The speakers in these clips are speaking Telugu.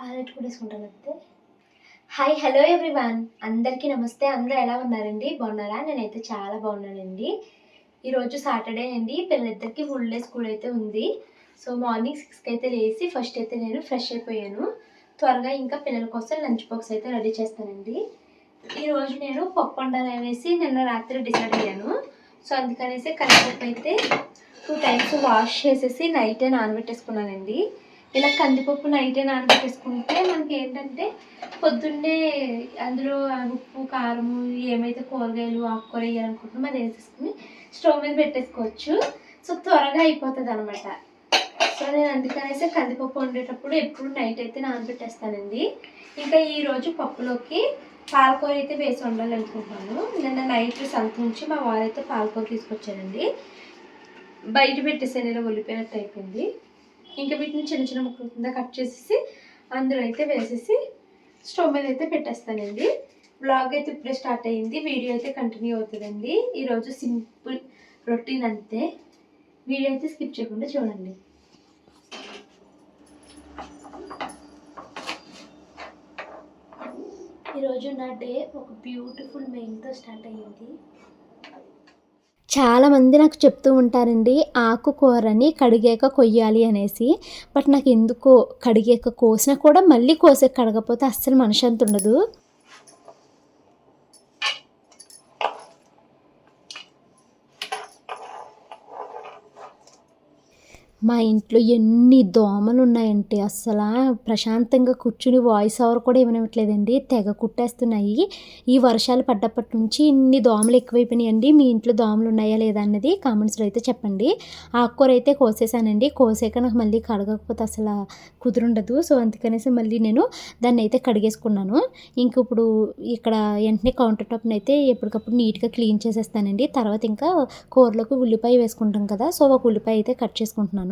ఆరెట్ కూడా వేసుకుంటాను అంతే. హాయ్ హలో ఎవ్రీవన్, అందరికీ నమస్తే. అందరూ ఎలా ఉన్నారండి? బాగున్నారా? నేనైతే చాలా బాగున్నానండి. ఈరోజు సాటర్డే అండి, పిల్లలిద్దరికి ఫుల్ డే స్కూల్ అయితే ఉంది. సో మార్నింగ్ 6కి అయితే లేచి ఫస్ట్ అయితే నేను ఫ్రెష్ అయిపోయాను. త్వరగా ఇంకా పిల్లల కోసం లంచ్ బాక్స్ అయితే రెడీ చేస్తానండి. ఈరోజు నేను పప్పు వండాలనేసి నిన్న రాత్రి డిసైడ్ అయ్యాను. సో అందుకనేసి కందిపప్పు అయితే 2 టైమ్స్ వాష్ చేసేసి నైటే నానబెట్టేసుకున్నానండి. ఇలా కందిపప్పు నైటే నానబెట్టేసుకుంటే మనకి ఏంటంటే పొద్దున్నే అందులో ఉప్పు కారము ఏమైతే కూరగాయలు ఆకుకూర వేయాలనుకుంటున్నామో అది వేసేసుకుని స్టవ్ మీద పెట్టేసుకోవచ్చు. సో త్వరగా అయిపోతుంది అనమాట. సో నేను అందుకనేసి కందిపప్పు వండేటప్పుడు ఎప్పుడు నైట్ అయితే నానబెట్టేస్తానండి. ఇంకా ఈరోజు పప్పులోకి పాలకూర అయితే వేసి వండాలనుకుంటున్నాను. నిన్న నైట్ సంత నుంచి మా వారైతే పాలకూర తీసుకొచ్చానండి. బయట పెట్టేసాను, ఇలా ఒలిపోయినట్టు అయిపోయింది. ఇంకా వీటిని చిన్న చిన్న ముక్కల కింద కట్ చేసేసి అందులో అయితే వేసేసి స్టవ్ మీద అయితే పెట్టేస్తానండి. బ్లాగ్ అయితే ఇప్పుడే స్టార్ట్ అయ్యింది, వీడియో అయితే కంటిన్యూ అవుతుందండి. ఈరోజు సింపుల్ రొటీన్ అంతే, వీడియో అయితే స్కిప్ చేయకుండా చూడండి. ఈరోజు నా డే ఒక బ్యూటిఫుల్ మెయిల్తో స్టార్ట్ అయ్యింది. చాలామంది నాకు చెప్తూ ఉంటారండి ఆకుకూరని కడిగాక కొయ్యాలి అనేసి. బట్ నాకు ఎందుకో కడిగాక కోసినా కూడా మళ్ళీ కోసే కడగపోతే అస్సలు మనశ్శాంతి ఉండదు. మా ఇంట్లో ఎన్ని దోమలు ఉన్నాయంటే అస్సలు ప్రశాంతంగా కూర్చుని వాయిస్ ఓవర్ కూడా ఇవ్వనివ్వట్లేదండి. తెగ కుట్టేస్తున్నాయి. ఈ వర్షాలు పడ్డప్పటి నుంచి ఇన్ని దోమలు ఎక్కువైపోయినాయండి. మీ ఇంట్లో దోమలు ఉన్నాయా లేదా అన్నది కామెంట్స్లో అయితే చెప్పండి. ఆకుకూర అయితే కోసేసానండి. కోసాక నాకు మళ్ళీ కడగకపోతే అసలు కుదురుండదు. సో అందుకనేసి మళ్ళీ నేను దాన్ని అయితే కడిగేసుకున్నాను. ఇంక ఇప్పుడు ఇక్కడ వెంటనే కౌంటర్ టాప్ని అయితే ఎప్పటికప్పుడు నీట్గా క్లీన్ చేసేస్తానండి. తర్వాత ఇంకా కూరలకు ఉల్లిపాయ వేసుకుంటాం కదా, సో ఒక ఉల్లిపాయ అయితే కట్ చేసుకుంటున్నాను.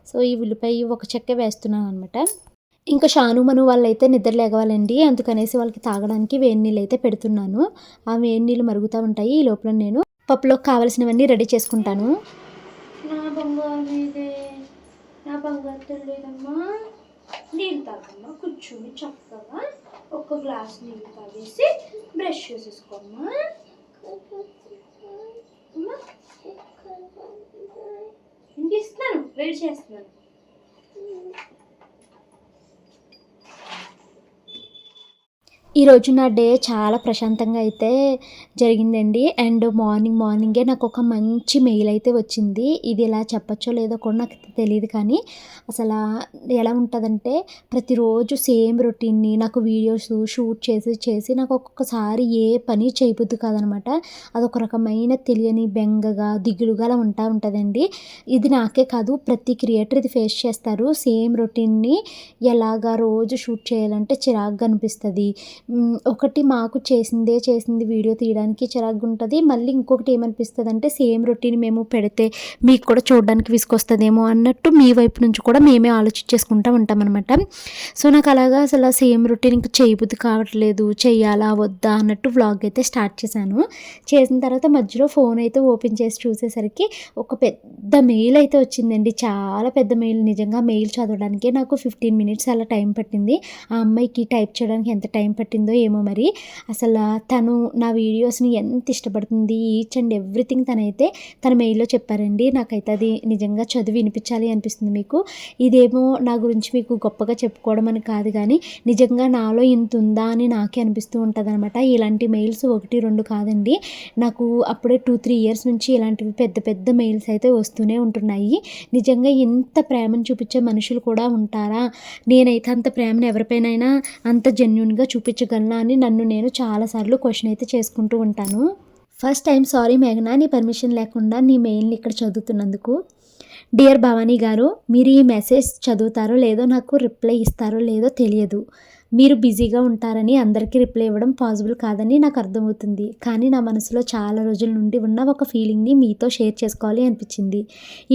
సో ఈ ఉల్లిపాయ ఒక చెక్క వేస్తున్నాను అనమాట. ఇంకా షాను మను వాళ్ళైతే నిద్ర లేగవాలండి, అందుకనేసి వాళ్ళకి తాగడానికి వేడి నీళ్ళు అయితే పెడుతున్నాను. ఆ వేడి నీళ్ళు మరుగుతూ ఉంటాయి. ఈ లోపల నేను పప్పులోకి కావాల్సినవన్నీ రెడీ చేసుకుంటాను. నా బంగారు మీదే, నా బంగారు తెలియదమ్మా. నీళ్ళు తాగమ్మా, కూర్చొని చక్కగా ఒక గ్లాస్ నీళ్ళు తాగేసి బ్రష్ చేసేసుకోమ్మా. ఇంక ఇస్తున్నాను, వెయిట్ చేస్తున్నాను. ఈరోజు నా డే చాలా ప్రశాంతంగా అయితే జరిగిందండి. అండ్ మార్నింగే నాకు ఒక మంచి మెయిల్ అయితే వచ్చింది. ఇది ఎలా చెప్పచ్చో లేదో కూడా నాకు తెలియదు, కానీ అసలు ఎలా ఉంటుందంటే ప్రతిరోజు సేమ్ రొటీన్ని నాకు వీడియోస్ షూట్ చేసి నాకు ఒక్కొక్కసారి ఏ పని చేయబుద్ది కాదనమాట. అదొక రకమైన తెలియని బెంగగా దిగులుగా అలా ఉంటుందండి. ఇది నాకే కాదు, ప్రతి క్రియేటర్ ఇది ఫేస్ చేస్తారు. సేమ్ రొటీన్ని ఎలాగా రోజు షూట్ చేయాలంటే చిరాకుగా అనిపిస్తుంది. ఒకటి మాకు చేసింది వీడియో తీయడానికి చిరాకుగా ఉంటుంది. మళ్ళీ ఇంకొకటి ఏమనిపిస్తుంది అంటే సేమ్ రొటీన్ మేము పెడితే మీకు కూడా చూడడానికి విసుకొస్తుందేమో అన్నట్టు మీ వైపు నుంచి కూడా మేమే ఆలోచించేసుకుంటూ ఉంటామన్నమాట. సో నాకు అలాగా అసలు సేమ్ రొటీన్ ఇంకా చేయబుద్ధి కావట్లేదు, చెయ్యాలా వద్దా అన్నట్టు వ్లాగ్ అయితే స్టార్ట్ చేశాను. చేసిన తర్వాత మధ్యలో ఫోన్ అయితే ఓపెన్ చేసి చూసేసరికి ఒక పెద్ద మెయిల్ అయితే వచ్చిందండి. చాలా పెద్ద మెయిల్. నిజంగా మెయిల్ చదవడానికి నాకు 15 మినిట్స్ అలా టైం పట్టింది. ఆ అమ్మాయికి టైప్ చేయడానికి ఎంత టైం పట్టిందో ఏమో మరి. అసలు తను నా వీడియోస్ని ఎంత ఇష్టపడుతుంది, ఈచ్ అండ్ ఎవ్రీథింగ్ తనైతే తన మెయిల్లో చెప్పారండి. నాకైతే అది నిజంగా చదివి వినిపించాలి అనిపిస్తుంది మీకు. ఇదేమో నా గురించి మీకు గొప్పగా చెప్పుకోవడం అని కాదు, కానీ నిజంగా నాలో ఇంత ఉందా అని నాకే అనిపిస్తూ ఉంటుంది అనమాట. ఇలాంటి మెయిల్స్ 1-2 కాదండి, నాకు అప్పుడే 2-3 ఇయర్స్ నుంచి ఇలాంటివి పెద్ద పెద్ద మెయిల్స్ అయితే వస్తూనే ఉంటున్నాయి. నిజంగా ఇంత ప్రేమను చూపించే మనుషులు కూడా ఉంటారా, నేనైతే అంత ప్రేమను ఎవరిపైనైనా అంత జెన్యూన్గా చూపించగలనా అని నన్ను నేను చాలాసార్లు క్వశ్చన్ అయితే చేసుకుంటూ ఉంటాను. ఫస్ట్ టైం సారీ మేఘనా, నీ పర్మిషన్ లేకుండా నీ మెయిల్ని ఇక్కడ చదువుతున్నందుకు. డియర్ భవానీ గారు, మీరు ఈ మెసేజ్ చదువుతారో లేదో, నాకు రిప్లై ఇస్తారో లేదో తెలియదు. మీరు బిజీగా ఉంటారని అందరికీ రిప్లై ఇవ్వడం పాసిబుల్ కాదని నాకు అర్థమవుతుంది. కానీ నా మనసులో చాలా రోజుల నుండి ఉన్న ఒక ఫీలింగ్ని మీతో షేర్ చేసుకోవాలి అనిపించింది.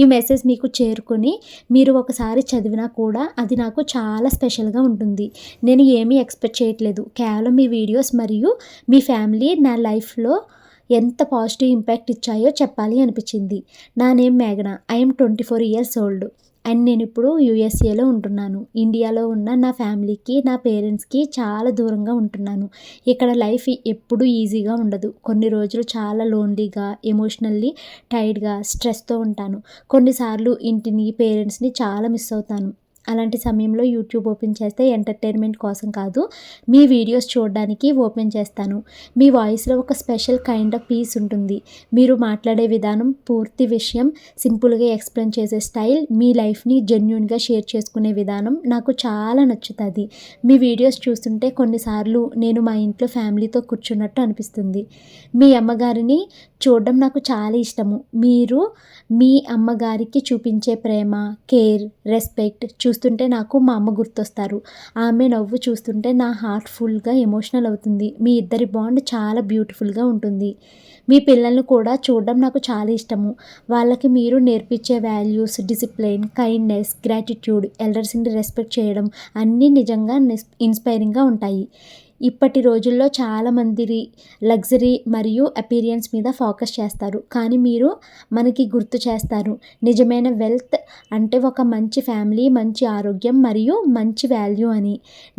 ఈ మెసేజ్ మీకు చేరుకొని మీరు ఒకసారి చదివినా కూడా అది నాకు చాలా స్పెషల్గా ఉంటుంది. నేను ఏమీ ఎక్స్పెక్ట్ చేయట్లేదు, కేవలం మీ వీడియోస్ మరియు మీ ఫ్యామిలీ నా లైఫ్లో ఎంత పాజిటివ్ ఇంపాక్ట్ ఇచ్చాయో చెప్పాలి అనిపించింది. నా నేమ్ మేఘన. I'm 24 years old. అండ్ నేను ఇప్పుడు యూఎస్ఏలో ఉంటున్నాను. ఇండియాలో ఉన్న నా ఫ్యామిలీకి, నా పేరెంట్స్కి చాలా దూరంగా ఉంటున్నాను. ఇక్కడ లైఫ్ ఎప్పుడూ ఈజీగా ఉండదు. కొన్ని రోజులు చాలా లోన్లీగా, ఎమోషనల్లీ టైర్డ్గా, స్ట్రెస్తో ఉంటాను. కొన్నిసార్లు ఇంటిని, పేరెంట్స్ని చాలా మిస్ అవుతాను. అలాంటి సమయంలో యూట్యూబ్ ఓపెన్ చేస్తే ఎంటర్టైన్మెంట్ కోసం కాదు, మీ వీడియోస్ చూడడానికి ఓపెన్ చేస్తాను. మీ వాయిస్లో ఒక స్పెషల్ కైండ్ ఆఫ్ పీస్ ఉంటుంది. మీరు మాట్లాడే విధానం, పూర్తి విషయం సింపుల్గా ఎక్స్ప్లెయిన్ చేసే స్టైల్, మీ లైఫ్ని జెన్యూన్గా షేర్ చేసుకునే విధానం నాకు చాలా నచ్చుతుంది. మీ వీడియోస్ చూస్తుంటే కొన్నిసార్లు నేను మా ఇంట్లో ఫ్యామిలీతో కూర్చున్నట్టు అనిపిస్తుంది. మీ అమ్మగారిని చూడడం నాకు చాలా ఇష్టము. మీరు మీ అమ్మగారికి చూపించే ప్రేమ, కేర్, రెస్పెక్ట్ చూస్తుంటే నాకు మా అమ్మ గుర్తొస్తారు. ఆమె నవ్వు చూస్తుంటే నా హార్ట్ ఫుల్గా ఎమోషనల్ అవుతుంది. మీ ఇద్దరి బాండ్ చాలా బ్యూటిఫుల్గా ఉంటుంది. మీ పిల్లల్ని కూడా చూడడం నాకు చాలా ఇష్టము. వాళ్ళకి మీరు నేర్పించే వాల్యూస్, డిసిప్లిన్, కైండ్నెస్, గ్రాటిట్యూడ్, ఎల్డర్స్ని రెస్పెక్ట్ చేయడం అన్నీ నిజంగా ఇన్స్పైరింగ్గా ఉంటాయి. ఇప్పటి రోజుల్లో చాలామంది లగ్జరీ మరియు అపీరియన్స్ మీద ఫోకస్ చేస్తారు, కానీ మీరు మనకి గుర్తు చేస్తారు నిజమైన వెల్త్ అంటే ఒక మంచి ఫ్యామిలీ, మంచి ఆరోగ్యం మరియు మంచి వాల్యూ అని.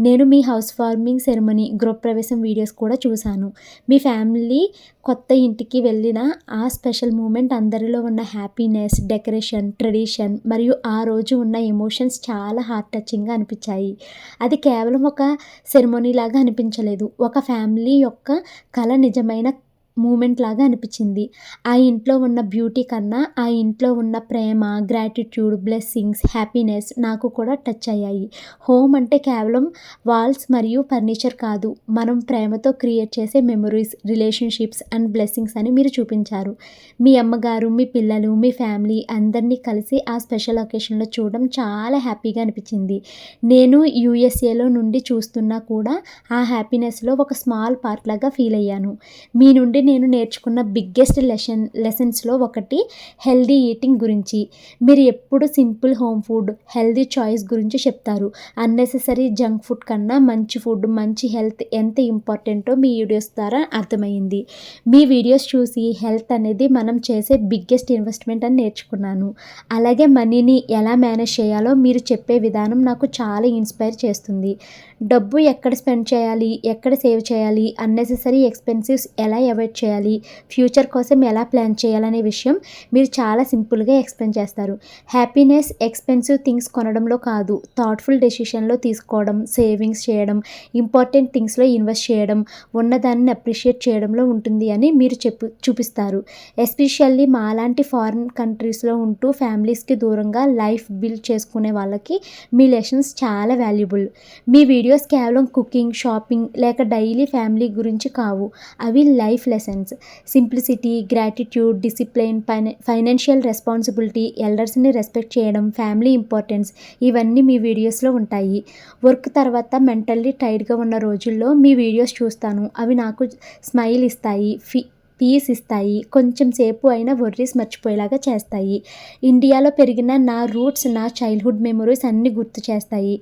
నేను మీ హౌస్ వార్మింగ్ సెరమనీ, గృహప్రవేశం వీడియోస్ కూడా చూశాను. మీ ఫ్యామిలీ కొత్త ఇంటికి వెళ్ళిన ఆ స్పెషల్ మూమెంట్, అందరిలో ఉన్న హ్యాపీనెస్, డెకరేషన్, ట్రెడిషన్ మరియు ఆ రోజు ఉన్న ఎమోషన్స్ చాలా హార్ట్ టచింగ్గా అనిపించాయి. అది కేవలం ఒక సెరమనీ లాగా అనిపించలేదు, ఒక ఫ్యామిలీ యొక్క కల నిజమైన మూమెంట్ లాగా అనిపించింది. ఆ ఇంట్లో ఉన్న బ్యూటీ కన్నా ఆ ఇంట్లో ఉన్న ప్రేమ, గ్రాటిట్యూడ్, బ్లెస్సింగ్స్, హ్యాపీనెస్ నాకు కూడా టచ్ అయ్యాయి. హోమ్ అంటే కేవలం వాల్స్ మరియు ఫర్నిచర్ కాదు, మనం ప్రేమతో క్రియేట్ చేసే మెమరీస్, రిలేషన్షిప్స్ అండ్ బ్లెస్సింగ్స్ అని మీరు చూపించారు. మీ అమ్మగారు, మీ పిల్లలు, మీ ఫ్యామిలీ అందరినీ కలిసి ఆ స్పెషల్ ఒకేషన్లో చూడడం చాలా హ్యాపీగా అనిపించింది. నేను యూఎస్ఏలో నుండి చూస్తున్నా కూడా ఆ హ్యాపీనెస్లో ఒక స్మాల్ పార్ట్ లాగా ఫీల్ అయ్యాను. మీ నుండి నేను నేర్చుకున్న బిగ్గెస్ట్ లెసన్స్లో ఒకటి హెల్దీ ఈటింగ్ గురించి. మీరు ఎప్పుడు simple home food, healthy choice గురించి చెప్తారు. అన్నెసెసరీ జంక్ ఫుడ్ కన్నా మంచి ఫుడ్, మంచి హెల్త్ ఎంత ఇంపార్టెంటో మీ వీడియోస్ ద్వారా అర్థమైంది. మీ వీడియోస్ చూసి హెల్త్ అనేది మనం చేసే బిగ్గెస్ట్ ఇన్వెస్ట్మెంట్ అని నేర్చుకున్నాను. అలాగే మనీని ఎలా మేనేజ్ చేయాలో మీరు చెప్పే విధానం నాకు చాలా ఇన్స్పైర్ చేస్తుంది. డబ్బు ఎక్కడ స్పెండ్ చేయాలి, ఎక్కడ సేవ్ చేయాలి, అన్నెసెసరీ ఎక్స్పెన్సివ్స్ ఎలా అవాయిడ్ చేయాలి, ఫ్యూచర్ కోసం ఎలా ప్లాన్ చేయాలనే విషయం మీరు చాలా సింపుల్గా ఎక్స్ప్లెయిన్ చేస్తారు. హ్యాపీనెస్ ఎక్స్పెన్సివ్ థింగ్స్ కొనడంలో కాదు, థాట్ఫుల్ డెసిషన్లో తీసుకోవడం, సేవింగ్స్ చేయడం, ఇంపార్టెంట్ థింగ్స్లో ఇన్వెస్ట్ చేయడం, ఉన్నదాన్ని అప్రిషియేట్ చేయడంలో ఉంటుంది అని మీరు చూపిస్తారు. ఎస్పెషల్లీ మాలాంటి ఫారిన్ కంట్రీస్లో ఉంటూ ఫ్యామిలీస్కి దూరంగా లైఫ్ బిల్డ్ చేసుకునే వాళ్ళకి మీ లెసన్స్ చాలా వాల్యుబుల్. మీ వీడియోస్ కేవలం కుకింగ్, షాపింగ్ లేక డైలీ ఫ్యామిలీ గురించి కావు, అవి life lessons. Simplicity, gratitude, discipline, financial responsibility, ఎల్డర్స్ని రెస్పెక్ట్ చేయడం, ఫ్యామిలీ ఇంపార్టెన్స్ ఇవన్నీ మీ వీడియోస్లో ఉంటాయి. వర్క్ తర్వాత మెంటల్లీ టైర్డ్గా ఉన్న రోజుల్లో మీ వీడియోస్ చూస్తాను. అవి నాకు స్మైల్ ఇస్తాయి, పీస్ ఇస్తాయి, కొంచెం సేపు అయినా వర్రీస్ మర్చిపోయేలాగా చేస్తాయి. ఇండియాలో పెరిగిన నా రూట్స్, నా చైల్డ్హుడ్ మెమరీస్ అన్నీ గుర్తు చేస్తాయి.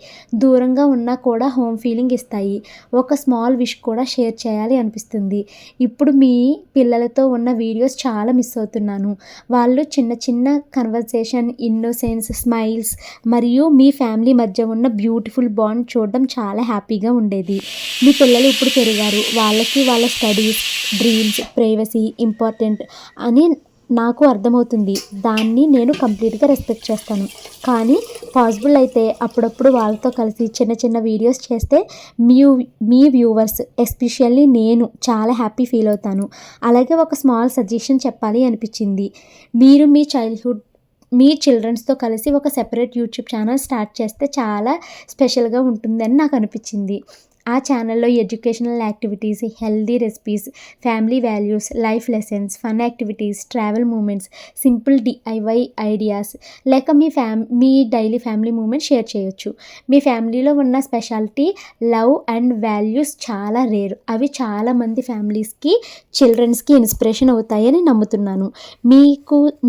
దూరంగా ఉన్నా కూడా హోమ్ ఫీలింగ్ ఇస్తాయి. ఒక స్మాల్ విష్ కూడా షేర్ చేయాలి అనిపిస్తుంది. ఇప్పుడు మీ పిల్లలతో ఉన్న వీడియోస్ చాలా మిస్ అవుతున్నాను. వాళ్ళు చిన్న చిన్న కన్వర్సేషన్, ఇన్నోసెన్స్, స్మైల్స్ మరియు మీ ఫ్యామిలీ మధ్య ఉన్న బ్యూటిఫుల్ బాండ్ చూడడం చాలా హ్యాపీగా ఉండేది. మీ పిల్లలు ఇప్పుడు పెరిగారు, వాళ్ళకి వాళ్ళ స్టడీస్, డ్రీమ్స్, ప్రైవసీ ఇంపార్టెంట్ అని నాకు అర్థమవుతుంది. దాన్ని నేను కంప్లీట్గా రెస్పెక్ట్ చేస్తాను. కానీ పాసిబుల్ అయితే అప్పుడప్పుడు వాళ్ళతో కలిసి చిన్న చిన్న వీడియోస్ చేస్తే మీ వ్యూవర్స్, ఎస్పెషల్లీ నేను చాలా హ్యాపీ ఫీల్ అవుతాను. అలాగే ఒక స్మాల్ సజెషన్ చెప్పాలి అనిపించింది. మీరు మీ చిల్డ్రన్స్తో కలిసి ఒక సెపరేట్ యూట్యూబ్ ఛానల్ స్టార్ట్ చేస్తే చాలా స్పెషల్గా ఉంటుందని నాకు అనిపించింది. ఆ ఛానల్లో educational activities, healthy recipes, family values, life lessons, fun activities, travel moments, simple DIY ideas లేక మీ డైలీ ఫ్యామిలీ మూమెంట్స్ షేర్ చేయొచ్చు. మీ ఫ్యామిలీలో ఉన్న స్పెషాలిటీ, లవ్ అండ్ వాల్యూస్ చాలా రేర్. అవి చాలామంది ఫ్యామిలీస్కి, చిల్డ్రన్స్కి ఇన్స్పిరేషన్ అవుతాయని నమ్ముతున్నాను.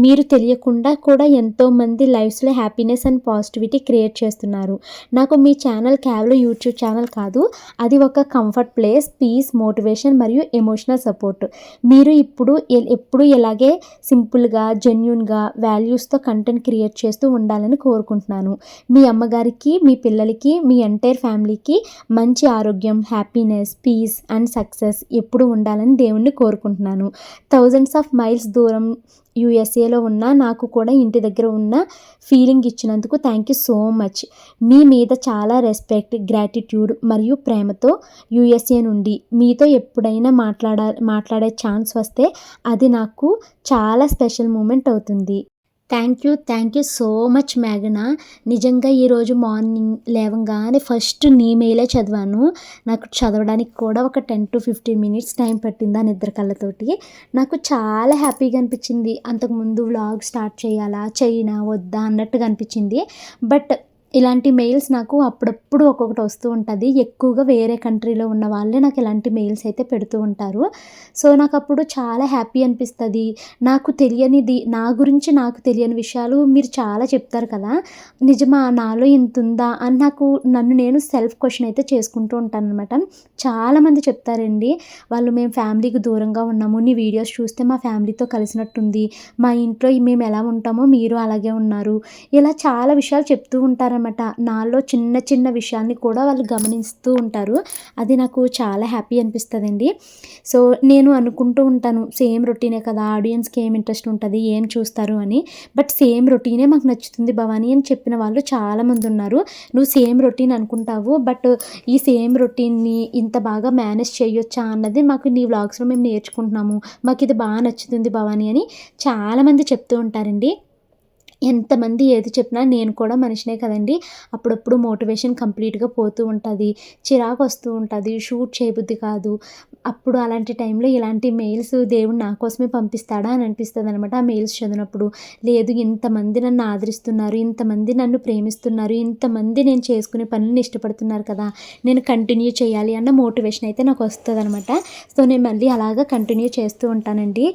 మీరు తెలియకుండా కూడా ఎంతోమంది లైఫ్స్లో హ్యాపీనెస్ అండ్ పాజిటివిటీ క్రియేట్ చేస్తున్నారు. నాకు మీ ఛానల్ కేవలం యూట్యూబ్ ఛానల్ కాదు, అది ఒక కంఫర్ట్ ప్లేస్, పీస్, మోటివేషన్ మరియు ఎమోషనల్ సపోర్ట్. మీరు ఇప్పుడు ఎప్పుడు ఇలాగే సింపుల్గా, జెన్యూన్గా, వాల్యూస్తో కంటెంట్ క్రియేట్ చేస్తూ ఉండాలని కోరుకుంటున్నాను. మీ అమ్మగారికి, మీ పిల్లలకి, మీ ఎంటైర్ ఫ్యామిలీకి మంచి ఆరోగ్యం, హ్యాపీనెస్, పీస్ అండ్ సక్సెస్ ఎప్పుడు ఉండాలని దేవుణ్ణి కోరుకుంటున్నాను. థౌజండ్స్ ఆఫ్ మైల్స్ దూరం యూఎస్ఏలో ఉన్న నాకు కూడా ఇంటి దగ్గర ఉన్న ఫీలింగ్ ఇచ్చినందుకు థ్యాంక్ యూ సో మచ్. మీ మీద చాలా రెస్పెక్ట్, గ్రాటిట్యూడ్ మరియు ప్రేమతో యూఎస్ఏ నుండి. మీతో ఎప్పుడైనా మాట్లాడే ఛాన్స్ వస్తే అది నాకు చాలా స్పెషల్ మూమెంట్ అవుతుంది. థ్యాంక్ యూ సో మచ్ మేఘన. నిజంగా ఈరోజు మార్నింగ్ లేవగానే ఫస్ట్ నీ మెయిలే చదివాను. నాకు చదవడానికి కూడా ఒక 10 to 15 minutes టైం పట్టింది ఆ నిద్ర కళ్ళతోటి. నాకు చాలా హ్యాపీగా అనిపించింది. అంతకుముందు వ్లాగ్ స్టార్ట్ చేయాలా, చేయనా, వద్దా అన్నట్టుగా అనిపించింది. బట్ ఇలాంటి మెయిల్స్ నాకు అప్పుడప్పుడు ఒక్కొక్కటి వస్తూ ఉంటుంది. ఎక్కువగా వేరే కంట్రీలో ఉన్న వాళ్ళే నాకు ఇలాంటి మెయిల్స్ అయితే పెడుతూ ఉంటారు. సో నాకు అప్పుడు చాలా హ్యాపీ అనిపిస్తుంది. నాకు తెలియనిది, నా గురించి నాకు తెలియని విషయాలు మీరు చాలా చెప్తారు కదా, నిజమా నాలో ఇంత ఉందా అని నన్ను నేను సెల్ఫ్ క్వశ్చన్ అయితే చేసుకుంటూ ఉంటాను అనమాట. చాలామంది చెప్తారండి, మేము ఫ్యామిలీకి దూరంగా ఉన్నాము, నీ వీడియోస్ చూస్తే మా ఫ్యామిలీతో కలిసినట్టుంది, మా ఇంట్లో మేము ఎలా ఉంటామో మీరు అలాగే ఉన్నారు, ఇలా చాలా విషయాలు చెప్తూ ఉంటారన్నమాట. నాలో చిన్న చిన్న విషయాన్ని కూడా వాళ్ళు గమనిస్తూ ఉంటారు. అది నాకు చాలా హ్యాపీ అనిపిస్తుందండి. సో నేను అనుకుంటూ ఉంటాను, సేమ్ రొటీనే కదా, ఆడియన్స్కి ఏం ఇంట్రెస్ట్ ఉంటుంది, ఏం చూస్తారు అని. బట్ సేమ్ రొటీనే మాకు నచ్చుతుంది భవానీ అని చెప్పిన వాళ్ళు చాలామంది ఉన్నారు. నువ్వు సేమ్ రొటీన్ అనుకుంటావు, బట్ ఈ సేమ్ రొటీన్ని ఇంత బాగా మేనేజ్ చేయొచ్చా అన్నది మాకు నీ వ్లాగ్స్లో మేము నేర్చుకుంటున్నాము, మాకు ఇది బాగా నచ్చుతుంది భవానీ అని చాలామంది చెప్తూ ఉంటారండి. ఎంతమంది ఏది చెప్పినా నేను కూడా మనిషినే కదండి, అప్పుడప్పుడు మోటివేషన్ కంప్లీట్గా పోతూ ఉంటుంది, చిరాకు వస్తూ ఉంటుంది, షూట్ చేయబుద్ధి కాదు. అప్పుడు అలాంటి టైంలో ఇలాంటి మెయిల్స్ దేవుడు నా కోసమే పంపిస్తాడా అని అనిపిస్తుంది అనమాట. ఆ మెయిల్స్ చదివినప్పుడు లేదు, ఇంతమంది నన్ను ఆదరిస్తున్నారు, ఇంతమంది నన్ను ప్రేమిస్తున్నారు, ఇంతమంది నేను చేసుకునే పనులను ఇష్టపడుతున్నారు కదా, నేను కంటిన్యూ చేయాలి అన్న మోటివేషన్ అయితే నాకు వస్తుంది అనమాట. సో నేను మళ్ళీ అలాగా కంటిన్యూ చేస్తూ ఉంటానండి.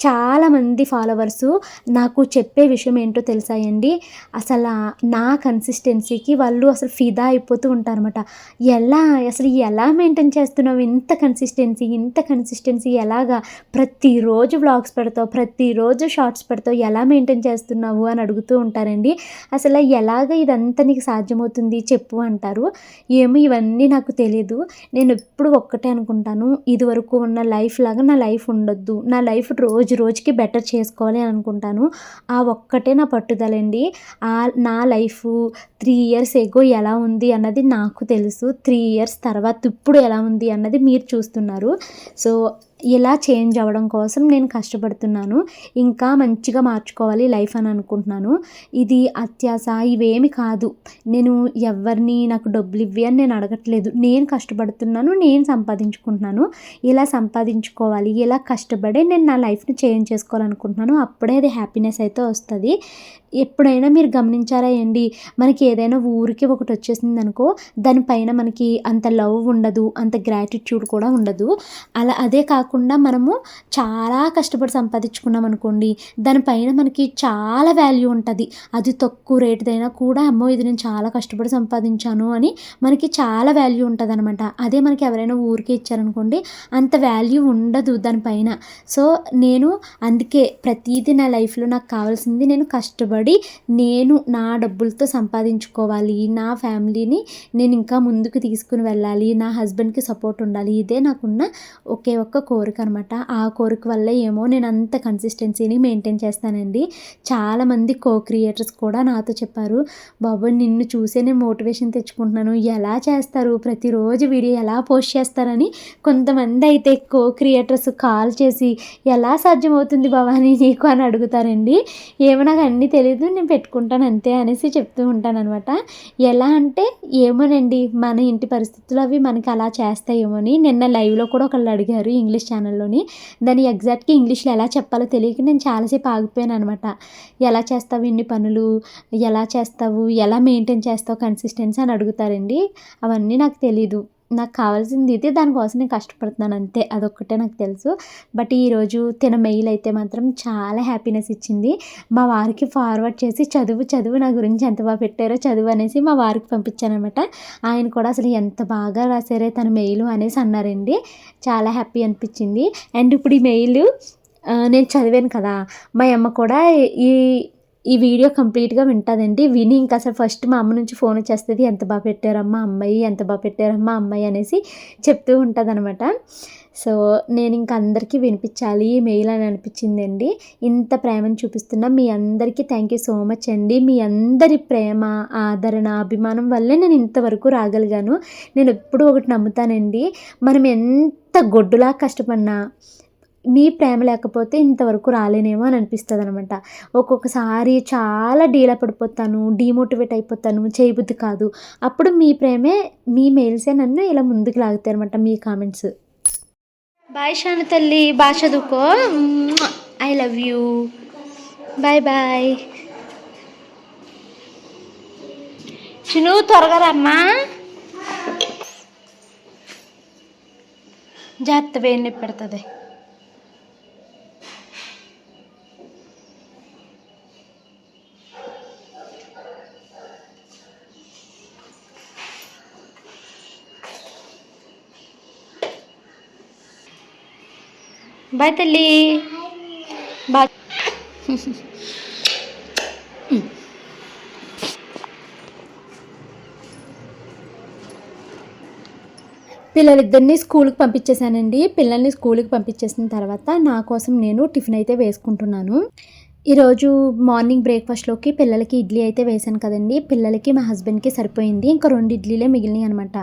చాలామంది ఫాలోవర్సు నాకు చెప్పే విషయం ఏంటో తెలుసాయండి, అసలు నా కన్సిస్టెన్సీకి వాళ్ళు అసలు ఫిదా అయిపోతూ ఉంటారన్నమాట. ఎలా మెయింటైన్ చేస్తున్నావు ఇంత కన్సిస్టెన్సీ ఎలాగా, ప్రతిరోజు వ్లాగ్స్ పెడతావు, ప్రతిరోజు షార్ట్స్ పెడతావు, ఎలా మెయింటైన్ చేస్తున్నావు అని అడుగుతూ ఉంటారండి. అసలు ఎలాగ ఇదంతా నీకు సాధ్యమవుతుంది చెప్పు అంటారు. ఏమో ఇవన్నీ నాకు తెలియదు. నేను ఎప్పుడు ఒక్కటే అనుకుంటాను, ఇదివరకు ఉన్న లైఫ్ లాగా నా లైఫ్ ఉండొద్దు, నా లైఫ్ రోజుకి బెటర్ చేసుకోవాలి అని అనుకుంటాను. ఆ ఒక్కటే నా పట్టుదలండి. నా లైఫ్ 3 years ఎగో ఎలా ఉంది అన్నది నాకు తెలుసు, 3 years తర్వాత ఇప్పుడు ఎలా ఉంది అన్నది మీరు చూస్తున్నారు. సో ఇలా చేంజ్ అవ్వడం కోసం నేను కష్టపడుతున్నాను. ఇంకా మంచిగా మార్చుకోవాలి లైఫ్ అని అనుకుంటున్నాను. ఇది అత్యాశ ఇవేమి కాదు. నేను ఎవరిని నాకు డబ్బులు ఇవ్వి అని నేను అడగట్లేదు. నేను కష్టపడుతున్నాను, నేను సంపాదించుకుంటున్నాను. ఇలా సంపాదించుకోవాలి, ఇలా కష్టపడి నేను నా లైఫ్ని చేంజ్ చేసుకోవాలనుకుంటున్నాను. అప్పుడే అది హ్యాపీనెస్ అయితే వస్తుంది. ఎప్పుడైనా మీరు గమనించారా అండి, మనకి ఏదైనా ఊరికి ఒకటి వచ్చేసింది అనుకో, దానిపైన మనకి అంత లవ్ ఉండదు, అంత గ్రాటిట్యూడ్ కూడా ఉండదు. అదే కాకుండా మనము చాలా కష్టపడి సంపాదించుకున్నాం అనుకోండి, దానిపైన మనకి చాలా వాల్యూ ఉంటుంది. అది తక్కువ రేటుదైనా కూడా అమ్మో ఇది నేను చాలా కష్టపడి సంపాదించాను అని మనకి చాలా వాల్యూ ఉంటుంది అనమాట. అదే మనకి ఎవరైనా ఊరికే ఇచ్చారనుకోండి, అంత వాల్యూ ఉండదు దానిపైన. సో నేను అందుకే ప్రతిదీ నా లైఫ్లో నాకు కావాల్సింది నేను కష్టపడి నేను నా డబ్బులతో సంపాదించుకోవాలి, నా ఫ్యామిలీని నేను ఇంకా ముందుకు తీసుకుని వెళ్ళాలి, నా హస్బెండ్కి సపోర్ట్ ఉండాలి. ఇదే నాకున్న ఒకే ఒక్క కోరిక అనమాట. ఆ కోరిక వల్ల ఏమో నేను అంత కన్సిస్టెన్సీని మెయింటైన్ చేస్తానండి. చాలామంది క్రియేటర్స్ కూడా నాతో చెప్పారు, బాబు నిన్ను చూసే నేను మోటివేషన్ తెచ్చుకుంటున్నాను, ఎలా చేస్తారు, ప్రతిరోజు వీడియో ఎలా పోస్ట్ చేస్తారని. కొంతమంది అయితే క్రియేటర్స్ కాల్ చేసి ఎలా సాధ్యమవుతుంది భవానీ నీకు అని అడుగుతారండి. ఏమో నాకు అన్నీ తెలియదు, నేను పెట్టుకుంటాను అంతే అనేసి చెప్తూ ఉంటాను అనమాట. ఎలా అంటే ఏమోనండి, మన ఇంటి పరిస్థితులు అవి మనకి అలా చేస్తాయేమో అని. నిన్న లైవ్లో కూడా ఒకళ్ళు అడిగారు ఇంగ్లీష్ ఛానల్లోని, దాన్ని ఎగ్జాక్ట్గా ఇంగ్లీష్లో ఎలా చెప్పాలో తెలియక నేను చాలాసేపు ఆగిపోయాను అనమాట. ఎలా చేస్తావు ఇన్ని పనులు, ఎలా చేస్తావు, ఎలా మెయింటైన్ చేస్తావు కన్సిస్టెన్సీ అని అడుగుతారండి. అవన్నీ నాకు తెలీదు. నాకు కావాల్సింది ఇది, దానికోసం నేను కష్టపడుతున్నాను అంతే, అదొక్కటే నాకు తెలుసు. బట్ ఈరోజు తిన మెయిల్ అయితే మాత్రం చాలా హ్యాపీనెస్ ఇచ్చింది. మా వారికి ఫార్వర్డ్ చేసి చదువు నా గురించి ఎంత బాగా పెట్టారో చదువు అనేసి మా వారికి పంపించానమాట. ఆయన కూడా అసలు ఎంత బాగా రాశారే తన మెయిల్ అనేసి అన్నారండి. చాలా హ్యాపీ అనిపించింది. అండ్ ఇప్పుడు ఈ మెయిల్ నేను చదివాను కదా, మా అమ్మ కూడా ఈ ఈ వీడియో కంప్లీట్గా వింటుందండి. విని ఇంకా అసలు ఫస్ట్ మా అమ్మ నుంచి ఫోన్ వచ్చేస్తుంది, ఎంత బాగా పెట్టారమ్మా అమ్మాయి, ఎంత బాగా పెట్టారమ్మా అమ్మాయి అనేసి చెప్తూ ఉంటుంది అనమాట. సో నేను ఇంకా అందరికీ వినిపించాలి ఈ మెయిల్ అని అనిపించిందండి. ఇంత ప్రేమను చూపిస్తున్నా మీ అందరికీ థ్యాంక్ యూ సో మచ్ అండి. మీ అందరి ప్రేమ, ఆదరణ, అభిమానం వల్లే నేను ఇంతవరకు రాగలిగాను. నేను ఎప్పుడూ ఒకటి నమ్ముతానండి, మనం ఎంత గొడ్డులా కష్టపడినా మీ ప్రేమ లేకపోతే ఇంతవరకు రాలేనేమో అని అనిపిస్తుంది అనమాట. ఒక్కొక్కసారి చాలా డీలా పడిపోతాను, డీమోటివేట్ అయిపోతాను, చేయబుద్ధి కాదు. అప్పుడు మీ ప్రేమే, మీ మెయిల్సే నన్ను ఇలా ముందుకు లాగుతాయి అనమాట, మీ కామెంట్స్. బాయ్ శాను తల్లి, బాగా చదువుకో. I love you. Bye bye. Chinu త్వరగా రమ్మా. జాగ్రత్త, వేడి నొప్పి పెడుతుంది. బాయ్ తల్లి, బాయ్. పిల్లలిద్దరిని స్కూల్కి పంపించేశానండి. పిల్లల్ని స్కూల్కి పంపించేసిన తర్వాత నా కోసం నేను టిఫిన్ అయితే వేసుకుంటున్నాను. ఈరోజు మార్నింగ్ బ్రేక్ఫాస్ట్లోకి పిల్లలకి ఇడ్లీ అయితే వేసాను కదండి. పిల్లలకి మా హస్బెండ్కి సరిపోయింది. ఇంకా 2 ఇడ్లీలే మిగిలినాయి అనమాట.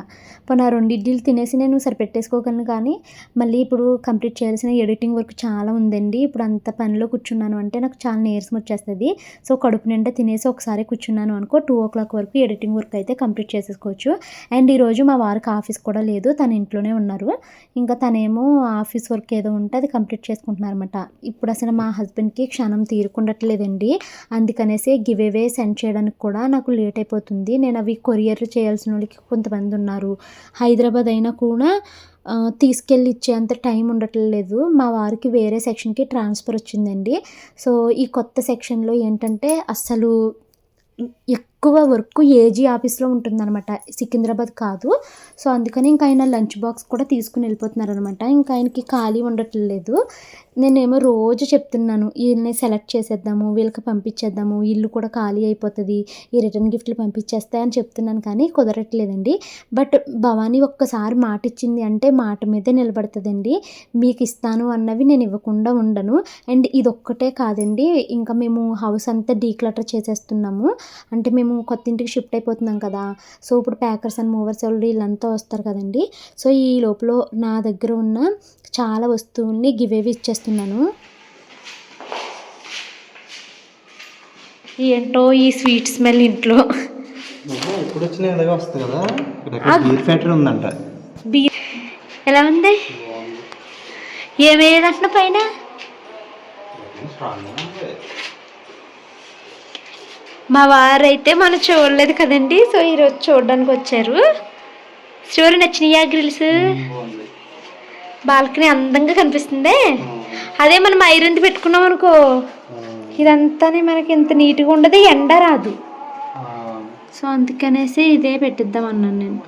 పోనీ ఆ 2 ఇడ్లీలు తినేసి నేను సరిపెట్టేసుకోగలను, కానీ మళ్ళీ ఇప్పుడు కంప్లీట్ చేయాల్సిన ఎడిటింగ్ వర్క్ చాలా ఉందండి. ఇప్పుడు అంత పనిలో కూర్చున్నాను అంటే నాకు చాలా నీరసం వచ్చేస్తుంది. సో కడుపు నిండా తినేసి ఒకసారి కూర్చున్నాను అనుకో, 2 o'clock వరకు ఎడిటింగ్ వర్క్ అయితే కంప్లీట్ చేసేసుకోవచ్చు. అండ్ ఈరోజు మా వారికి ఆఫీస్ కూడా లేదు, తను ఇంట్లోనే ఉన్నారు. ఇంకా తనేమో ఆఫీస్ వర్క్ ఏదో ఉంటే అది కంప్లీట్ చేసుకుంటున్నారు అనమాట. ఇప్పుడు అసలు మా హస్బెండ్కి క్షణం ఉండట్లేదండి. అందుకనేసి గివ్ అవే సెండ్ చేయడానికి కూడా నాకు లేట్ అయిపోతుంది. నేను అవి కొరియర్ చేయాల్సిన వాళ్ళకి కొంతమంది ఉన్నారు. హైదరాబాద్ అయినా కూడా తీసుకెళ్ళి ఇచ్చేంత టైం ఉండట్లేదు. మా వారికి వేరే సెక్షన్కి ట్రాన్స్ఫర్ వచ్చిందండి. సో ఈ కొత్త సెక్షన్లో ఏంటంటే అస్సలు ఎక్కువ వర్క్ ఏజీ ఆఫీస్లో ఉంటుందన్నమాట, సికింద్రాబాద్ కాదు. సో అందుకని ఇంకా ఆయన లంచ్ బాక్స్ కూడా తీసుకుని వెళ్ళిపోతున్నారు అనమాట. ఇంకా ఆయనకి ఖాళీ ఉండట్లేదు. నేనేమో రోజు చెప్తున్నాను, వీళ్ళని సెలెక్ట్ చేసేద్దాము, వీళ్ళకి పంపించేద్దాము, ఇల్లు కూడా ఖాళీ అయిపోతుంది, ఈ రిటర్న్ గిఫ్ట్లు పంపించేస్తాయి అని చెప్తున్నాను, కానీ కుదరట్లేదండి. బట్ భవానీ ఒక్కసారి మాట ఇచ్చింది అంటే మాట మీదే నిలబడుతుందండి. మీకు ఇస్తాను అన్నవి నేను ఇవ్వకుండా ఉండను. అండ్ ఇదొక్కటే కాదండి, ఇంకా మేము హౌస్ అంతా డీక్లటర్ చేసేస్తున్నాము. అంటే మేము కొత్త ఇంటికి షిఫ్ట్ అయిపోతున్నాం కదా. సో ఇప్పుడు ప్యాకర్స్ అండ్ మూవర్స్ వాళ్ళు వీళ్ళంతా వస్తారు కదండి. సో ఈ లోపల నా దగ్గర ఉన్న చాలా వస్తువుల్ని గివ్ అవే ఇచ్చేస్తున్నాను. ఏంటో ఈ స్వీట్ స్మెల్ ఇంట్లో ఇప్పుడు వచ్చిన ఇలాగే వస్తుంది కదా. బీర్ ఫ్యాక్టరీ ఉందంట. బీర్ ఎలా ఉంది? ఏమేదంటున్నా పైన? మా వారైతే మనం చూడలేదు కదండి, సో ఈరోజు చూడడానికి వచ్చారు. స్టోరీ నచ్చినాయా? గ్రిల్స్ బాల్కనీ అందంగా కనిపిస్తుంది. అదే మనం ఐరన్ పెట్టుకున్నాం అనుకో, ఇదంతా మనకి ఇంత నీట్గా ఉండదు, ఎండ రాదు. సో అందుకనేసి ఇదే పెట్టిద్దాం అన్నాను నేను.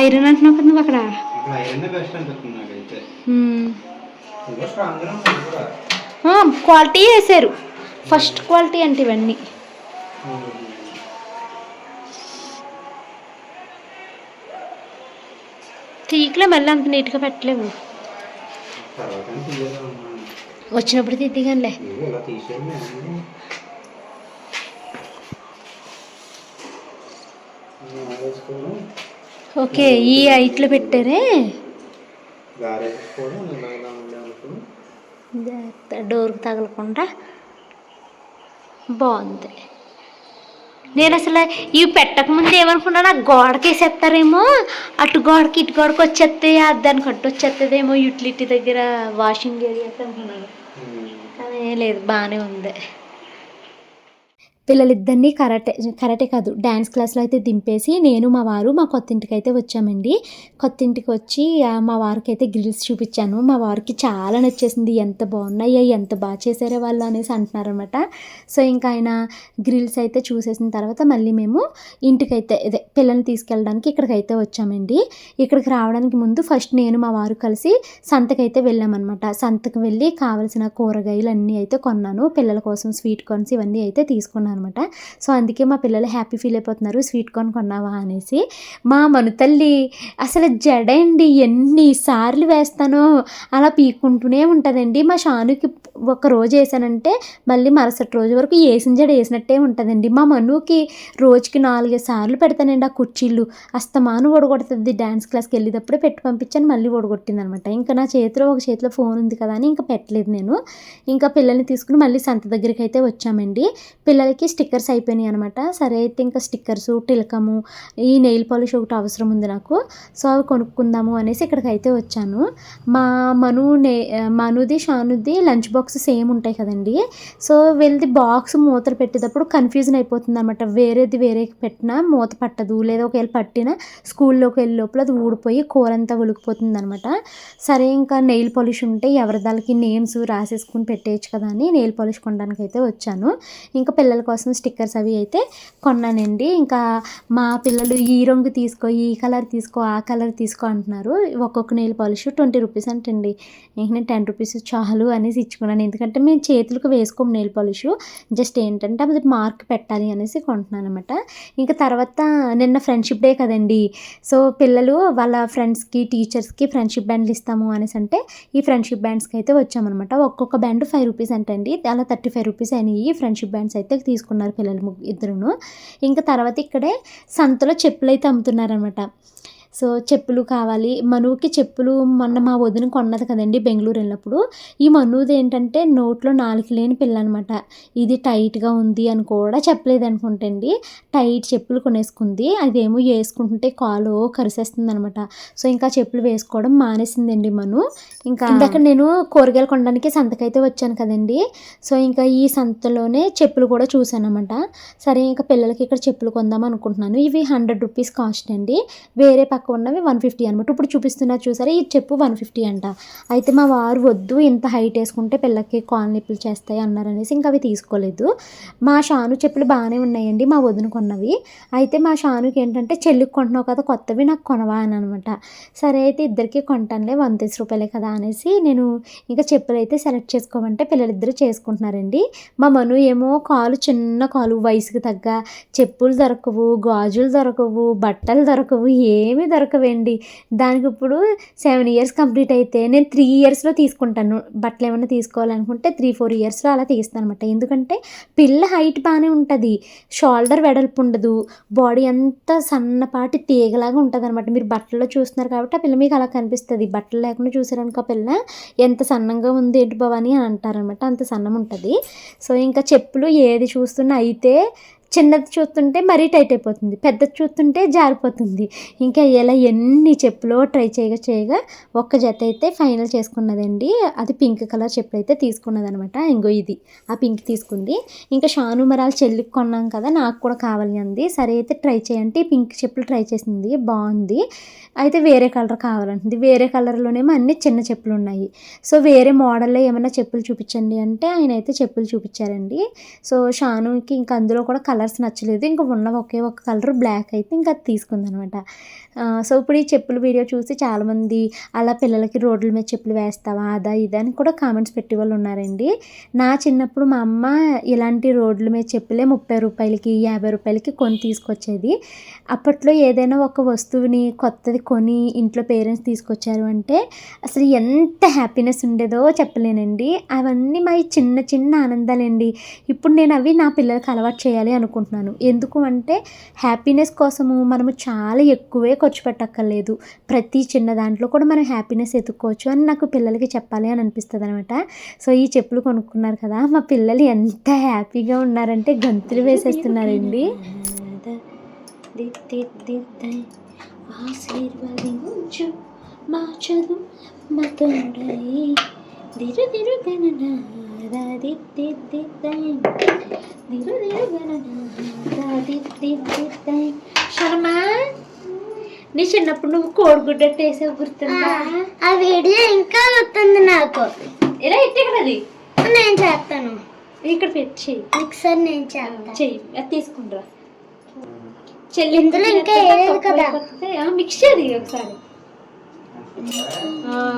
ఐరన్ అంటున్నావు కదా నువ్వు అక్కడ. క్వాలిటీ వేసారు, ఫస్ట్ క్వాలిటీ అంటే ఇవన్నీ. తీయకలే, మళ్ళీ అంత నీట్గా పెట్టలేవు. వచ్చినప్పుడు తీద్దిగానిలే. ఓకే, ఈ హైట్లో పెట్టారే. డోర్కి తగలకుండా బాగుంది. నేను అసలు ఇవి పెట్టకముందు ఏమనుకున్నాను, ఆ గోడకి వేసేస్తారేమో, అటు గోడకి ఇటు గోడకి వచ్చేస్తాయి, దాన్ని కట్టు వచ్చేస్తుందేమో యూటిలిటీ దగ్గర వాషింగ్ ఏరియా అనుకున్నాను. కానీ లేదు, బాగానే ఉంది. పిల్లలిద్దరినీ కరాటే కాదు డ్యాన్స్ క్లాస్లో అయితే దింపేసి నేను మా వారు మా కొత్త ఇంటికి అయితే వచ్చామండి. కొత్త ఇంటికి వచ్చి మా వారికి అయితే గ్రిల్స్ చూపించాను. మా వారికి చాలా నచ్చేసింది. ఎంత బాగున్నాయో, ఎంత బాగా చేశారో వాళ్ళు అనేసి అంటున్నారనమాట. సో ఇంకా ఆయన గ్రిల్స్ అయితే చూసేసిన తర్వాత మళ్ళీ మేము ఇంటికైతే పిల్లల్ని తీసుకెళ్ళడానికి ఇక్కడికైతే వచ్చామండి. ఇక్కడికి రావడానికి ముందు ఫస్ట్ నేను మా వారు కలిసి సంతకైతే వెళ్ళామన్నమాట. సంతకు వెళ్ళి కావలసిన కూరగాయలు అన్నీ అయితే కొన్నాను. పిల్లల కోసం స్వీట్ కార్న్స్ ఇవన్నీ అయితే తీసుకున్నాను అనమాట. సో అందుకే మా పిల్లలు హ్యాపీ ఫీల్ అయిపోతున్నారు, స్వీట్ కార్న్ కొన్నావా అనేసి. మా మనుతల్లి అసలు జడండి ఎన్నిసార్లు వేస్తానో అలా పీక్కుంటూనే ఉంటుందండి. మా షానుకి ఒక రోజు వేసానంటే మళ్ళీ మరుసటి రోజు వరకు వేసిన జడ వేసినట్టే ఉంటుందండి. మా మనుకి రోజుకి 4-5 సార్లు పెడతానండి ఆ కుర్చీలు. అస్తమాను ఓడగొడుతుంది. డ్యాన్స్ క్లాస్కి వెళ్ళేటప్పుడే పెట్టి పంపించాను, మళ్ళీ ఓడగొట్టింది అనమాట. ఇంకా నా చేతిలో ఒక చేతిలో ఫోన్ ఉంది కదా అని ఇంకా పెట్టలేదు నేను. ఇంకా పిల్లల్ని తీసుకుని మళ్ళీ సంత దగ్గరికి అయితే వచ్చామండి. పిల్లలకి స్టిక్కర్స్ అయిపోయినాయి అనమాట. సరే అయితే ఇంకా స్టిక్కర్సు, టిలకము, ఈ నెయిల్ పాలిష్ ఒకటి అవసరం ఉంది నాకు. సో అవి కొనుక్కుందాము అనేసి ఇక్కడికి అయితే వచ్చాను. మా మనుది షానుది లంచ్ బాక్స్ సేమ్ ఉంటాయి కదండి. సో వీళ్ళది బాక్స్ మూతలు పెట్టేటప్పుడు కన్ఫ్యూజన్ అయిపోతుంది అనమాట. వేరేది పెట్టినా మూత పట్టదు, లేదా ఒకవేళ పట్టినా స్కూల్లోకి వెళ్ళే లోపల అది ఊడిపోయి కూర అంతా ఉలికిపోతుంది అనమాట. సరే ఇంకా నెయిల్ పాలిష్ ఉంటే ఎవరి దానికి నేమ్స్ రాసేసుకుని పెట్టేయచ్చు కదా అని నెయిల్ పాలిష్ కొనడానికి అయితే వచ్చాను. ఇంకా పిల్లల కోసం స్టిక్కర్స్ అవి అయితే కొన్నానండి. ఇంకా మా పిల్లలు ఈ రంగు తీసుకో, ఈ కలర్ తీసుకో, ఆ కలర్ తీసుకో అంటున్నారు. ఒక్కొక్క నెయిల్ పాలిష్ 20 రూపీస్ అంటండి. ఇంక నేను 10 రూపీస్ చాలు అనేసి ఇచ్చుకున్నాను. ఎందుకంటే మేము చేతులకు వేసుకోము నెయిల్ పాలిష్, జస్ట్ ఏంటంటే అది మార్క్ పెట్టాలి అనేసి కొంటున్నాను అనమాట. ఇంకా తర్వాత నిన్న ఫ్రెండ్షిప్ డే కదండి. సో పిల్లలు వాళ్ళ ఫ్రెండ్స్కి టీచర్స్కి ఫ్రెండ్షిప్ బ్యాండ్లు ఇస్తాము అనేసి అంటే ఈ ఫ్రెండ్షిప్ బ్యాండ్స్కి అయితే వచ్చామన్నమాట. ఒక్కొక్క బ్యాండ్ 5 రూపీస్ అంటండి. అలా 35 రూపీస్ అయినాయి ఫ్రెండ్షిప్ బ్యాండ్స్ అయితే తీసుకున్నారు పిల్లలు ఇద్దరును. ఇంకా తర్వాత ఇక్కడే సంతలో చెప్పులు అయితే అమ్ముతున్నారనమాట. సో చెప్పులు కావాలి మనుకి. చెప్పులు మొన్న మా వదిన కొన్నది కదండి బెంగళూరు వెళ్ళినప్పుడు. ఈ మనుది ఏంటంటే నోట్లో నాలుక లేని పిల్ల అనమాట. ఇది టైట్గా ఉంది అని కూడా చెప్పలేదు అనుకుంటండి. టైట్ చెప్పులు కొనేసుకుంది. అదేమో వేసుకుంటుంటే కాలు కరిసేస్తుంది అనమాట. సో ఇంకా చెప్పులు వేసుకోవడం మానేసిందండి మను. ఇంకా ఇందాక నేను కూరగాయలు కొనడానికి సంతకైతే వచ్చాను కదండి. సో ఇంకా ఈ సంతలోనే చెప్పులు కూడా చూసాను అనమాట. సరే ఇంకా పిల్లలకి ఇక్కడ చెప్పులు కొందాం అనుకుంటున్నాను. ఇవి 100 రూపీస్ కాస్ట్ అండి. వేరే పక్క ఉన్నవి 150 అనమాట. ఇప్పుడు చూపిస్తున్నారు చూసారా, ఈ చెప్పు 150 అంట. అయితే మా వారు వద్దు, ఇంత హైట్ వేసుకుంటే పిల్లకి కాలు నొప్పులు చేస్తాయి అన్నారనేసి ఇంకా అవి తీసుకోలేదు. మా షాను చెప్పులు బాగానే ఉన్నాయండి, మా వదిన కొన్నవి. అయితే మా షానుకి ఏంటంటే చెల్లికి కొంటున్నావు కదా కొత్తవి, నాకు కొనవా అని అనమాట. సరే అయితే ఇద్దరికి కొంటానులే 130 రూపాయలే కదా అనేసి నేను ఇంకా చెప్పులు అయితే సెలెక్ట్ చేసుకోమంటే పిల్లలిద్దరూ చేసుకుంటున్నారండి. మా మను ఏమో చిన్న కాలు, వయసుకు తగ్గ చెప్పులు దొరకవు, గాజులు దొరకవు, బట్టలు దొరకవు, ఏమీ దొరకవండి. దానికి ఇప్పుడు 7 ఇయర్స్ కంప్లీట్ అయితే నేను 3 ఇయర్స్లో తీసుకుంటాను. బట్టలు ఏమైనా తీసుకోవాలనుకుంటే 3-4 ఇయర్స్లో అలా తీస్తాను అనమాట. ఎందుకంటే పిల్ల హైట్ బాగానే ఉంటుంది, షోల్డర్ వెడల్పు ఉండదు, బాడీ అంతా సన్నపాటి తీగలాగా ఉంటుంది అనమాట. మీరు బట్టల్లో చూస్తున్నారు కాబట్టి ఆ పిల్ల మీకు అలా కనిపిస్తుంది. బట్టలు లేకుండా చూసారనుకో పిల్ల ఎంత సన్నంగా ఉంది ఏంటి భవాని అని అంటారనమాట. అంత సన్నం ఉంటుంది. సో ఇంకా చెప్పులు ఏది చూస్తున్నా అయితే చిన్నది చూస్తుంటే మరీ టైట్ అయిపోతుంది, పెద్దది చూస్తుంటే జారిపోతుంది. ఇంకా ఇలా ఎన్ని చెప్పులు ట్రై చేయగా ఒక్క జత అయితే ఫైనల్ చేసుకున్నదండి. అది పింక్ కలర్ చెప్పులు అయితే తీసుకున్నది అనమాట. ఇంకో ఇది ఆ పింక్ తీసుకుంది. ఇంకా షాను మరాలు చెల్లికి కొన్నాం కదా, నాకు కూడా కావాలి అంది. సరే అయితే ట్రై చేయంటే పింక్ చెప్పులు ట్రై చేసింది, బాగుంది. అయితే వేరే కలర్ కావాలంటుంది. వేరే కలర్లోనేమో అన్ని చిన్న చెప్పులు ఉన్నాయి. సో వేరే మోడల్లో ఏమైనా చెప్పులు చూపించండి అంటే ఆయన అయితే చెప్పులు చూపించారండి. సో షానుకి ఇంకా అందులో కూడా కలర్స్ నచ్చలేదు. ఇంకా ఉన్న ఒకే ఒక కలర్ బ్లాక్ అయితే ఇంకా అది తీసుకుందనమాట. సో ఇప్పుడు ఈ చెప్పుల వీడియో చూసి చాలామంది అలా పిల్లలకి రోడ్ల మీద చెప్పులు వేస్తావా అదా ఇదా అని కూడా కామెంట్స్ పెట్టే వాళ్ళు ఉన్నారండి. నా చిన్నప్పుడు మా అమ్మ ఇలాంటి రోడ్ల మీద చెప్పులే 30 రూపాయలకి 50 రూపాయలకి కొని తీసుకొచ్చేది. అప్పట్లో ఏదైనా ఒక వస్తువుని కొత్తది కొని ఇంట్లో పేరెంట్స్ తీసుకొచ్చారు అంటే అసలు ఎంత హ్యాపీనెస్ ఉండేదో చెప్పలేనండి. అవన్నీ మా చిన్న చిన్న ఆనందాలండి. ఇప్పుడు నేను అవి నా పిల్లలకి అలవాటు చేయాలి అనుకుంటున్నాను. ఎందుకు అంటే హ్యాపీనెస్ కోసము మనము చాలా ఎక్కువే ఖర్చు పెట్టక్కర్లేదు. ప్రతి చిన్న దాంట్లో కూడా మనం హ్యాపీనెస్ ఎత్తుక్కోవచ్చు అని నాకు పిల్లలకి చెప్పాలి అని అనిపిస్తుంది అనమాట. సో ఈ చెప్పులు కొనుక్కున్నారు కదా, మా పిల్లలు ఎంత హ్యాపీగా ఉన్నారంటే గంతులు వేసేస్తున్నారండి. ఆశీర్వదించు మా చదువు మా తోడై దిరు దిరు గణనాద దిద్దిద్దిద్దై దిరు దిరు గణనాద శర్మా, నీ చిన్నప్పుడు నువ్వు కోడిగుడ్డట్టు వేసావు గుర్తుందా? ఆ వీడియో ఇంకా గుర్తుంది నాకు. ఇలా ఇట్టి ఇక్కడ అది నేను చేస్తాను. ఇక్కడ పెట్టి ఒకసారి నేను చేస్తాను. చెయ్యి, అది తీసుకుంటా. చెల్లి ఇందులో ఇంకా వేయలేదు కదా. మిక్స్ చేది ఒకసారి.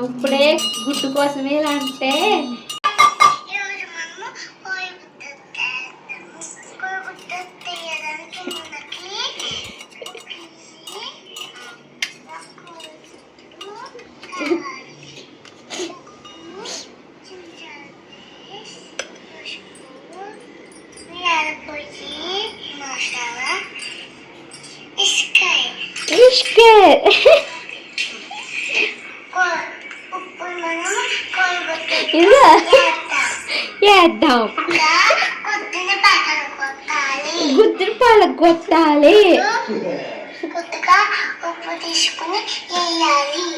ఇప్పుడే గుడ్డు కోసమే ఇలా అంటే వేద్దాం. గుద్దుని పలగొట్టాలి,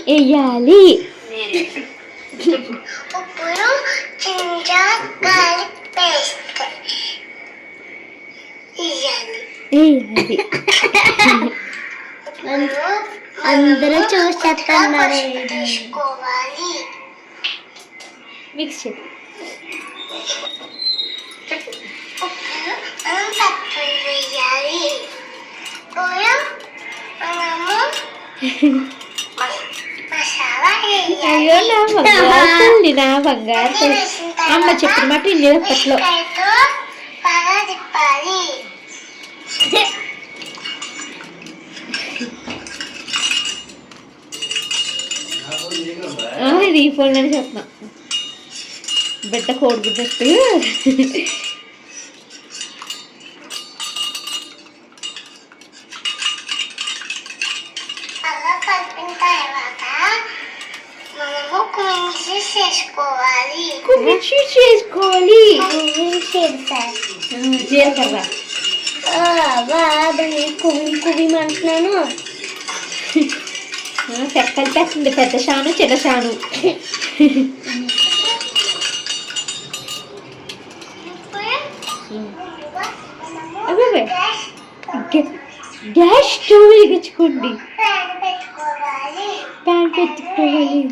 వేయాలి. అందరూ చూసేస్తున్నారు. మిక్స్ చేయాలి. అయ్యో నా బంగారు తల్లి, నా బంగారు తల్లి. అమ్మ చెప్పిన మాట ఇండియప్పట్లో. ఇది ఈ ఫోన్ అని చెప్తున్నా. బిడ్డ కోడిగుడ్డట్టు చేసుకోవాలి. జీలకర్ర కువి అంటున్నాను. చెక్కలు పెట్టండి, పెద్ద షాను చిన్న షాను. గ్యాస్ స్టవ్ వెలిగించుకోండి, ప్యాన్ పెట్టుకోవాలి.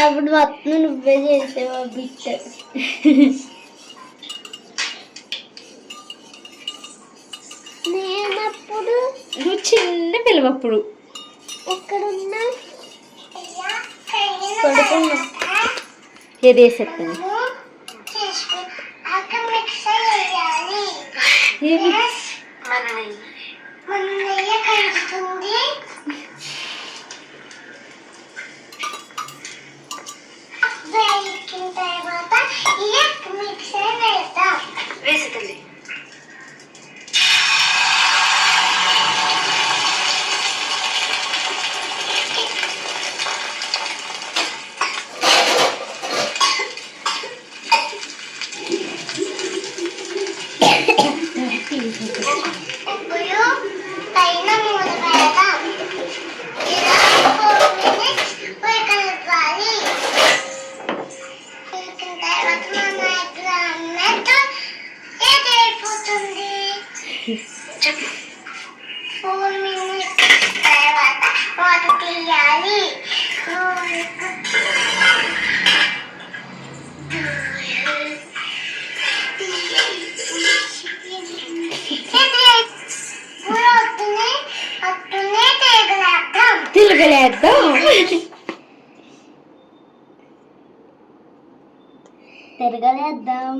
అప్పుడు మొత్తం నువ్వే చేసావు బిట్. నేనప్పుడు నువ్వు చిన్న పిల్లవప్పుడు ఎక్కడున్నా పడుకున్నా. ఏది వేసేస్తాను. వేసేదండి.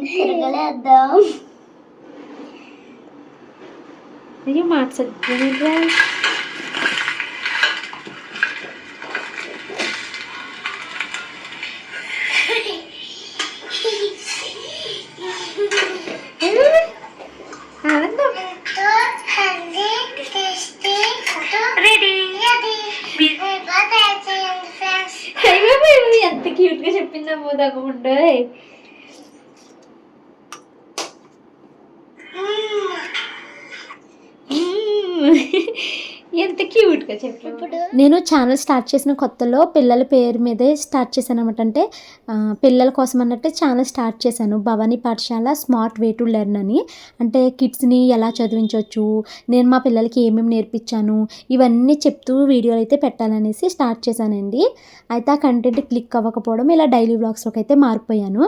తిరగలేద్దాం. ఇది మార్చద్దా. ఆనందం. ఎంత క్యూట్ గా చెప్పిందమ్మో తగ్గకుండా. ఎంత క్యూట్గా చెప్పు. నేను ఛానల్ స్టార్ట్ చేసిన కొత్తలో పిల్లల పేరు మీదే స్టార్ట్ చేశాను అనమాట. అంటే పిల్లల కోసం అన్నట్టు ఛానల్ స్టార్ట్ చేశాను. భవానీ పాఠశాల స్మార్ట్ వే టు లెర్న్ అని. అంటే కిడ్స్ని ఎలా చదివించవచ్చు, నేను మా పిల్లలకి ఏమేమి నేర్పించాను, ఇవన్నీ చెప్తూ వీడియోలు అయితే పెట్టాలనేసి స్టార్ట్ చేశానండి. అయితే ఆ కంటెంట్ క్లిక్ అవ్వకపోవడం ఇలా డైలీ వ్లాగ్స్లోకి అయితే మారిపోయాను.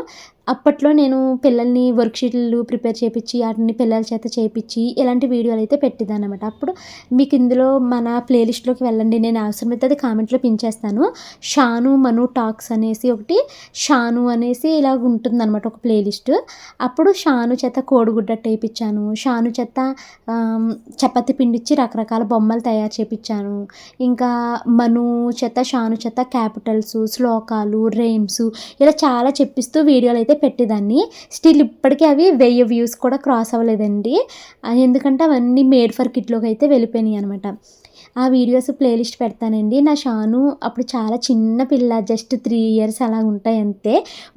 అప్పట్లో నేను పిల్లల్ని వర్క్షీట్లు ప్రిపేర్ చేయించి వాటిని పిల్లల చేత చేయించి ఇలాంటి వీడియోలు అయితే పెట్టేదాన్ని అనమాట. అప్పుడు మీకు ఇందులో మన ప్లేలిస్ట్లోకి వెళ్ళండి, నేను అవసరమైతే అది కామెంట్లో పిన్ చేస్తాను. షాను మను టాక్స్ అనేసి ఒకటి, షాను అనేసి ఇలా ఉంటుందన్నమాట ఒక ప్లేలిస్ట్. అప్పుడు షాను చేత కోడిగుడ్డ వేయించాను, షాను చేత చపాతీ పిండిచ్చి రకరకాల బొమ్మలు తయారు చేయించాను. ఇంకా మను చేత షాను చేత క్యాపిటల్స్, శ్లోకాలు, రేమ్స్ ఇలా చాలా చెప్పిస్తూ వీడియోలు అయితే పెట్టేదాన్ని. స్టిల్ ఇప్పటికీ అవి 1000 వ్యూస్ కూడా క్రాస్ అవ్వలేదండి. ఎందుకంటే అవన్నీ మేడ్ ఫర్ కిడ్లోకి అయితే వెళ్ళిపోయినాయి అనమాట. ఆ వీడియోస్ ప్లేలిస్ట్ పెడతానండి. నా షాను అప్పుడు చాలా చిన్న పిల్ల, జస్ట్ 3 ఇయర్స్ అలా ఉంటాయి అంతే.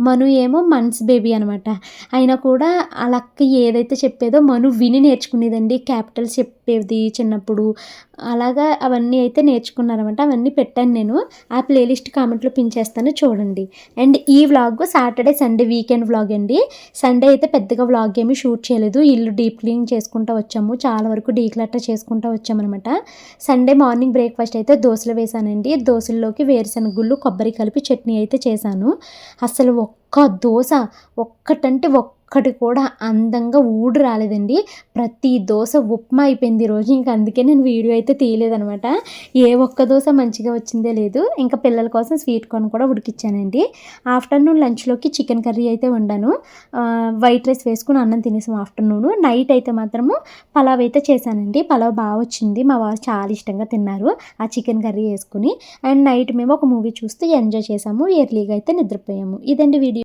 మను ఏమో మంత్స్ బేబీ అనమాట. అయినా కూడా వాళ్ళ అక్క ఏదైతే చెప్పేదో మను విని నేర్చుకునేదండి. క్యాపిటల్స్ చెప్పేది చిన్నప్పుడు, అలాగా అవన్నీ అయితే నేర్చుకున్నారనమాట. అవన్నీ పెట్టాను నేను. ఆ ప్లేలిస్ట్ కామెంట్లో పిన్ చేస్తాను, చూడండి. అండ్ ఈ vlog Saturday Sunday weekend vlog అండి. సండే అయితే పెద్దగా వ్లాగ్ ఏమీ షూట్ చేయలేదు. ఇల్లు డీప్ క్లీన్ చేసుకుంటూ వచ్చాము, చాలా వరకు డీక్లటర్ చేసుకుంటూ వచ్చామన్నమాట. సండే మార్నింగ్ బ్రేక్ఫాస్ట్ అయితే దోశలు వేసానండి. దోశల్లోకి వేరుశనగ గుళ్ళు, కొబ్బరి కలిపి చట్నీ అయితే చేశాను. అసలు ఒక్క దోశ ఒక్కటంటే ఒక్కటి కూడా అందంగా ఊడి రాలేదండి. ప్రతి దోశ ఉప్మా అయిపోయింది ఈరోజు. ఇంకా అందుకే నేను వీడియో అయితే తీయలేదనమాట. ఏ ఒక్క దోశ మంచిగా వచ్చిందే లేదు. ఇంకా పిల్లల కోసం స్వీట్ కార్న్ కూడా ఉడికిచ్చానండి. ఆఫ్టర్నూన్ లంచ్లోకి చికెన్ కర్రీ అయితే వండాను. వైట్ రైస్ వేసుకుని అన్నం తినేసాం ఆఫ్టర్నూన్. నైట్ అయితే మాత్రము పలావ్ అయితే చేశానండి. పలావ్ బాగా వచ్చింది, మా వారు చాలా ఇష్టంగా తిన్నారు ఆ చికెన్ కర్రీ వేసుకుని. అండ్ నైట్ మేము ఒక మూవీ చూస్తూ ఎంజాయ్ చేసాము. ఎర్లీగా అయితే నిద్రపోయాము. ఇదండి వీడియో.